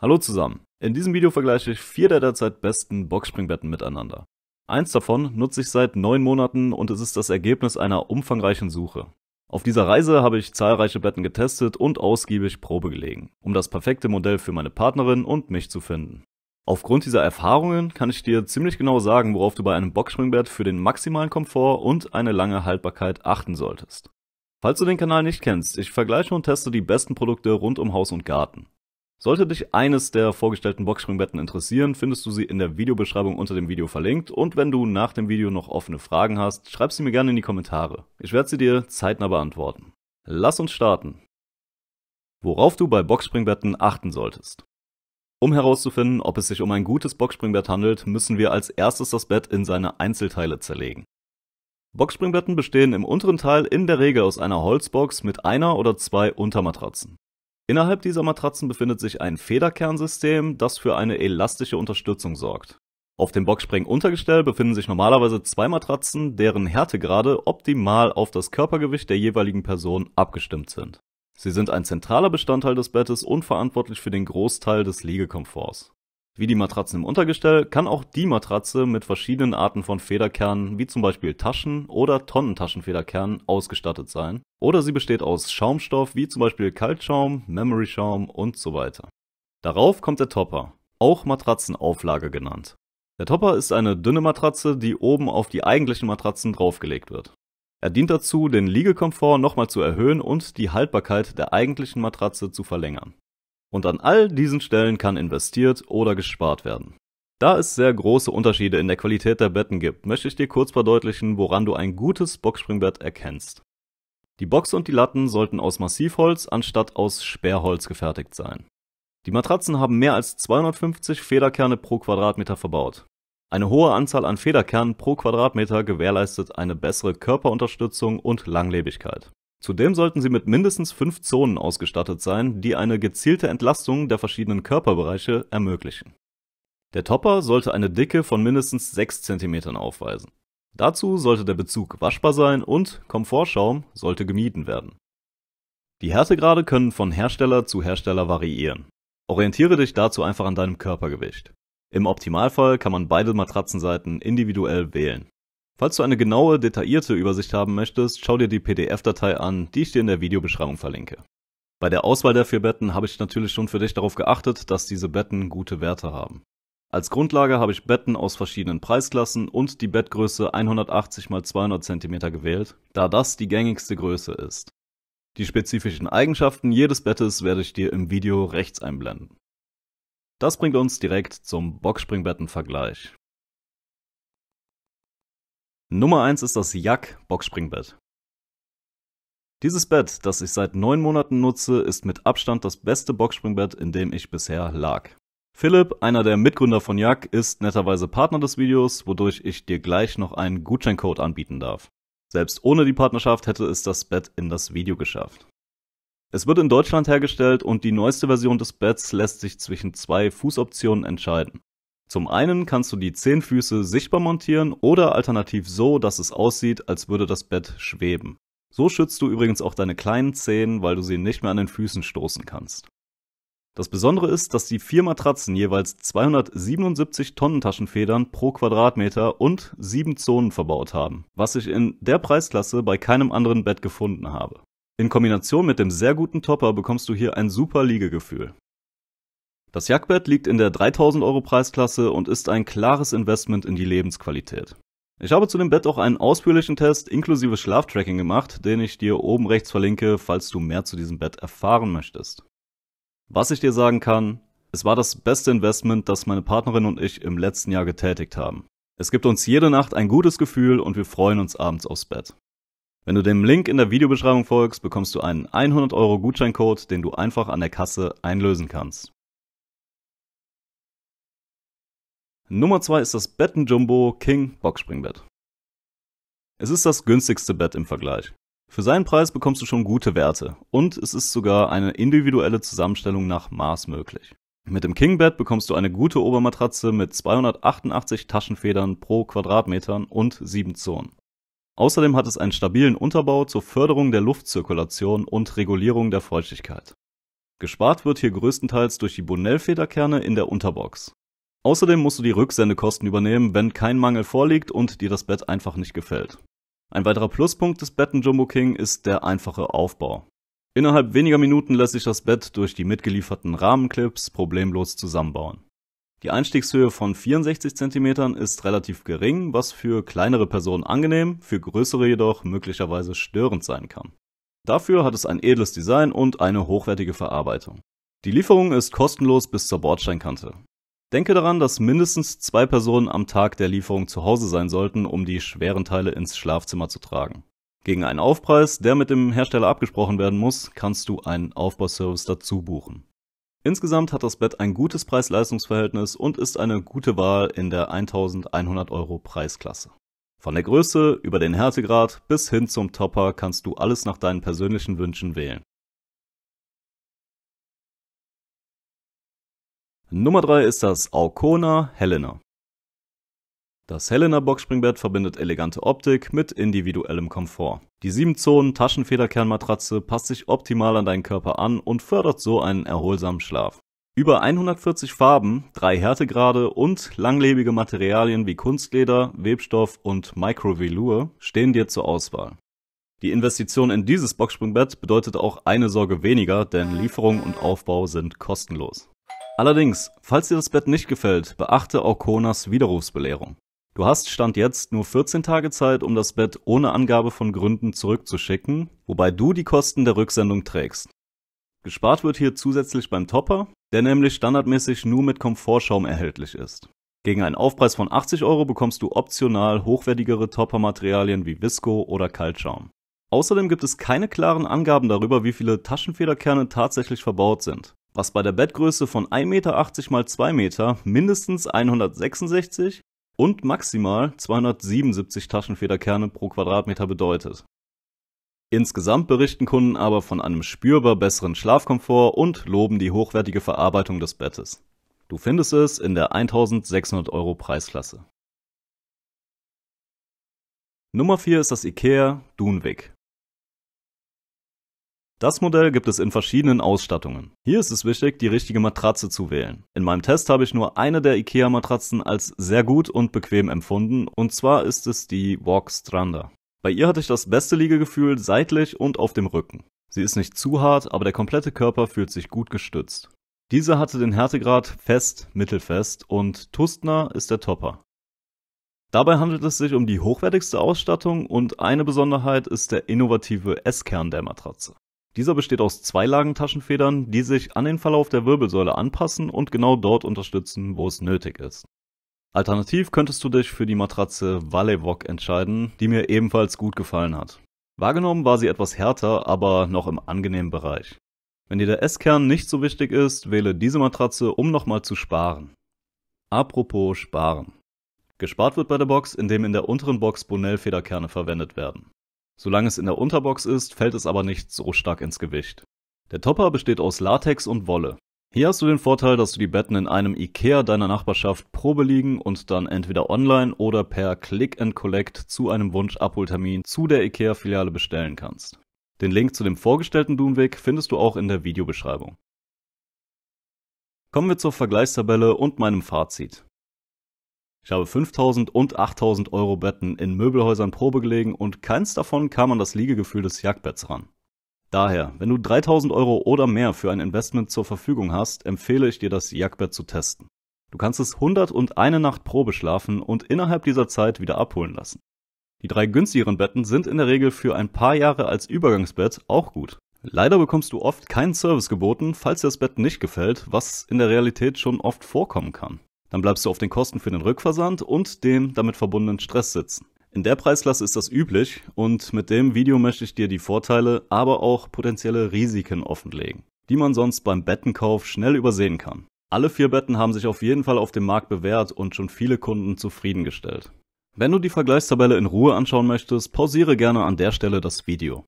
Hallo zusammen. In diesem Video vergleiche ich 4 der derzeit besten Boxspringbetten miteinander. Eins davon nutze ich seit 9 Monaten und es ist das Ergebnis einer umfangreichen Suche. Auf dieser Reise habe ich zahlreiche Betten getestet und ausgiebig Probe gelegen, um das perfekte Modell für meine Partnerin und mich zu finden. Aufgrund dieser Erfahrungen kann ich dir ziemlich genau sagen, worauf du bei einem Boxspringbett für den maximalen Komfort und eine lange Haltbarkeit achten solltest. Falls du den Kanal nicht kennst, ich vergleiche und teste die besten Produkte rund um Haus und Garten. Sollte dich eines der vorgestellten Boxspringbetten interessieren, findest du sie in der Videobeschreibung unter dem Video verlinkt und wenn du nach dem Video noch offene Fragen hast, schreib sie mir gerne in die Kommentare. Ich werde sie dir zeitnah beantworten. Lass uns starten. Worauf du bei Boxspringbetten achten solltest. Um herauszufinden, ob es sich um ein gutes Boxspringbett handelt, müssen wir als erstes das Bett in seine Einzelteile zerlegen. Boxspringbetten bestehen im unteren Teil in der Regel aus einer Holzbox mit einer oder 2 Untermatratzen. Innerhalb dieser Matratzen befindet sich ein Federkernsystem, das für eine elastische Unterstützung sorgt. Auf dem Boxspring-Untergestell befinden sich normalerweise 2 Matratzen, deren Härtegrade optimal auf das Körpergewicht der jeweiligen Person abgestimmt sind. Sie sind ein zentraler Bestandteil des Bettes und verantwortlich für den Großteil des Liegekomforts. Wie die Matratzen im Untergestell kann auch die Matratze mit verschiedenen Arten von Federkernen, wie zum Beispiel Taschen- oder Tonnentaschenfederkernen, ausgestattet sein. Oder sie besteht aus Schaumstoff, wie zum Beispiel Kaltschaum, Memory-Schaum und so weiter. Darauf kommt der Topper, auch Matratzenauflage genannt. Der Topper ist eine dünne Matratze, die oben auf die eigentlichen Matratzen draufgelegt wird. Er dient dazu, den Liegekomfort nochmal zu erhöhen und die Haltbarkeit der eigentlichen Matratze zu verlängern. Und an all diesen Stellen kann investiert oder gespart werden. Da es sehr große Unterschiede in der Qualität der Betten gibt, möchte ich dir kurz verdeutlichen, woran du ein gutes Boxspringbett erkennst. Die Box und die Latten sollten aus Massivholz anstatt aus Sperrholz gefertigt sein. Die Matratzen haben mehr als 250 Federkerne pro Quadratmeter verbaut. Eine hohe Anzahl an Federkernen pro Quadratmeter gewährleistet eine bessere Körperunterstützung und Langlebigkeit. Zudem sollten sie mit mindestens 5 Zonen ausgestattet sein, die eine gezielte Entlastung der verschiedenen Körperbereiche ermöglichen. Der Topper sollte eine Dicke von mindestens 6 cm aufweisen. Dazu sollte der Bezug waschbar sein und Komfortschaum sollte gemieden werden. Die Härtegrade können von Hersteller zu Hersteller variieren. Orientiere dich dazu einfach an deinem Körpergewicht. Im Optimalfall kann man beide Matratzenseiten individuell wählen. Falls du eine genaue, detaillierte Übersicht haben möchtest, schau dir die PDF-Datei an, die ich dir in der Videobeschreibung verlinke. Bei der Auswahl der 4 Betten habe ich natürlich schon für dich darauf geachtet, dass diese Betten gute Werte haben. Als Grundlage habe ich Betten aus verschiedenen Preisklassen und die Bettgröße 180 x 200 cm gewählt, da das die gängigste Größe ist. Die spezifischen Eigenschaften jedes Bettes werde ich dir im Video rechts einblenden. Das bringt uns direkt zum Boxspringbettenvergleich. Nummer 1 ist das Yak Boxspringbett. Dieses Bett, das ich seit 9 Monaten nutze, ist mit Abstand das beste Boxspringbett, in dem ich bisher lag. Philipp, einer der Mitgründer von Yak, ist netterweise Partner des Videos, wodurch ich dir gleich noch einen Gutscheincode anbieten darf. Selbst ohne die Partnerschaft hätte es das Bett in das Video geschafft. Es wird in Deutschland hergestellt und die neueste Version des Betts lässt sich zwischen 2 Fußoptionen entscheiden. Zum einen kannst du die 10 Füße sichtbar montieren oder alternativ so, dass es aussieht, als würde das Bett schweben. So schützt du übrigens auch deine kleinen Zehen, weil du sie nicht mehr an den Füßen stoßen kannst. Das Besondere ist, dass die 4 Matratzen jeweils 277 Tonnentaschenfedern pro Quadratmeter und 7 Zonen verbaut haben, was ich in der Preisklasse bei keinem anderen Bett gefunden habe. In Kombination mit dem sehr guten Topper bekommst du hier ein super Liegegefühl. Das Yak-Bett liegt in der 3.000 € Preisklasse und ist ein klares Investment in die Lebensqualität. Ich habe zu dem Bett auch einen ausführlichen Test inklusive Schlaftracking gemacht, den ich dir oben rechts verlinke, falls du mehr zu diesem Bett erfahren möchtest. Was ich dir sagen kann, es war das beste Investment, das meine Partnerin und ich im letzten Jahr getätigt haben. Es gibt uns jede Nacht ein gutes Gefühl und wir freuen uns abends aufs Bett. Wenn du dem Link in der Videobeschreibung folgst, bekommst du einen 100 € Gutscheincode, den du einfach an der Kasse einlösen kannst. Nummer 2 ist das Betten Jumbo King Boxspringbett. Es ist das günstigste Bett im Vergleich. Für seinen Preis bekommst du schon gute Werte und es ist sogar eine individuelle Zusammenstellung nach Maß möglich. Mit dem King Bett bekommst du eine gute Obermatratze mit 288 Taschenfedern pro Quadratmeter und 7 Zonen. Außerdem hat es einen stabilen Unterbau zur Förderung der Luftzirkulation und Regulierung der Feuchtigkeit. Gespart wird hier größtenteils durch die Bonell-Federkerne in der Unterbox. Außerdem musst du die Rücksendekosten übernehmen, wenn kein Mangel vorliegt und dir das Bett einfach nicht gefällt. Ein weiterer Pluspunkt des Betten Jumbo King ist der einfache Aufbau. Innerhalb weniger Minuten lässt sich das Bett durch die mitgelieferten Rahmenclips problemlos zusammenbauen. Die Einstiegshöhe von 64 cm ist relativ gering, was für kleinere Personen angenehm, für größere jedoch möglicherweise störend sein kann. Dafür hat es ein edles Design und eine hochwertige Verarbeitung. Die Lieferung ist kostenlos bis zur Bordsteinkante. Denke daran, dass mindestens 2 Personen am Tag der Lieferung zu Hause sein sollten, um die schweren Teile ins Schlafzimmer zu tragen. Gegen einen Aufpreis, der mit dem Hersteller abgesprochen werden muss, kannst du einen Aufbauservice dazu buchen. Insgesamt hat das Bett ein gutes Preis-Leistungs-Verhältnis und ist eine gute Wahl in der 1.100 € Preisklasse. Von der Größe über den Härtegrad bis hin zum Topper kannst du alles nach deinen persönlichen Wünschen wählen. Nummer 3 ist das Aukona Helena. Das Helena Boxspringbett verbindet elegante Optik mit individuellem Komfort. Die 7-Zonen-Taschenfederkernmatratze passt sich optimal an deinen Körper an und fördert so einen erholsamen Schlaf. Über 140 Farben, 3 Härtegrade und langlebige Materialien wie Kunstleder, Webstoff und Microvelour stehen dir zur Auswahl. Die Investition in dieses Boxspringbett bedeutet auch eine Sorge weniger, denn Lieferung und Aufbau sind kostenlos. Allerdings, falls dir das Bett nicht gefällt, beachte Aukonas Widerrufsbelehrung. Du hast Stand jetzt nur 14 Tage Zeit, um das Bett ohne Angabe von Gründen zurückzuschicken, wobei du die Kosten der Rücksendung trägst. Gespart wird hier zusätzlich beim Topper, der nämlich standardmäßig nur mit Komfortschaum erhältlich ist. Gegen einen Aufpreis von 80 € bekommst du optional hochwertigere Toppermaterialien wie Visco oder Kaltschaum. Außerdem gibt es keine klaren Angaben darüber, wie viele Taschenfederkerne tatsächlich verbaut sind, was bei der Bettgröße von 1,80 Meter x 2 Meter mindestens 166 und maximal 277 Taschenfederkerne pro Quadratmeter bedeutet. Insgesamt berichten Kunden aber von einem spürbar besseren Schlafkomfort und loben die hochwertige Verarbeitung des Bettes. Du findest es in der 1.600 € Preisklasse. Nummer 4 ist das IKEA Dunvik. Das Modell gibt es in verschiedenen Ausstattungen. Hier ist es wichtig, die richtige Matratze zu wählen. In meinem Test habe ich nur eine der IKEA-Matratzen als sehr gut und bequem empfunden, und zwar ist es die Walk Stranda. Bei ihr hatte ich das beste Liegegefühl seitlich und auf dem Rücken. Sie ist nicht zu hart, aber der komplette Körper fühlt sich gut gestützt. Diese hatte den Härtegrad fest, mittelfest und Tustner ist der Topper. Dabei handelt es sich um die hochwertigste Ausstattung und eine Besonderheit ist der innovative S-Kern der Matratze. Dieser besteht aus 2 Lagen Taschenfedern, die sich an den Verlauf der Wirbelsäule anpassen und genau dort unterstützen, wo es nötig ist. Alternativ könntest du dich für die Matratze Vallevox entscheiden, die mir ebenfalls gut gefallen hat. Wahrgenommen war sie etwas härter, aber noch im angenehmen Bereich. Wenn dir der S-Kern nicht so wichtig ist, wähle diese Matratze, um nochmal zu sparen. Apropos sparen. Gespart wird bei der Box, indem in der unteren Box Bonell-Federkerne verwendet werden. Solange es in der Unterbox ist, fällt es aber nicht so stark ins Gewicht. Der Topper besteht aus Latex und Wolle. Hier hast du den Vorteil, dass du die Betten in einem IKEA deiner Nachbarschaft probeliegen und dann entweder online oder per Click and Collect zu einem Wunsch-Abholtermin zu der IKEA-Filiale bestellen kannst. Den Link zu dem vorgestellten Dunvik findest du auch in der Videobeschreibung. Kommen wir zur Vergleichstabelle und meinem Fazit. Ich habe 5.000 und 8.000 € Betten in Möbelhäusern Probe gelegen und keins davon kam an das Liegegefühl des Jagdbetts ran. Daher, wenn du 3.000 € oder mehr für ein Investment zur Verfügung hast, empfehle ich dir, das Jagdbett zu testen. Du kannst es 101 Nacht Probe schlafen und innerhalb dieser Zeit wieder abholen lassen. Die 3 günstigeren Betten sind in der Regel für ein paar Jahre als Übergangsbett auch gut. Leider bekommst du oft keinen Service geboten, falls dir das Bett nicht gefällt, was in der Realität schon oft vorkommen kann. Dann bleibst du auf den Kosten für den Rückversand und dem damit verbundenen Stress sitzen. In der Preisklasse ist das üblich und mit dem Video möchte ich dir die Vorteile, aber auch potenzielle Risiken offenlegen, die man sonst beim Bettenkauf schnell übersehen kann. Alle 4 Betten haben sich auf jeden Fall auf dem Markt bewährt und schon viele Kunden zufriedengestellt. Wenn du die Vergleichstabelle in Ruhe anschauen möchtest, pausiere gerne an der Stelle das Video.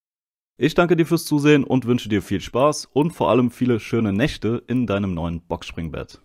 Ich danke dir fürs Zusehen und wünsche dir viel Spaß und vor allem viele schöne Nächte in deinem neuen Boxspringbett.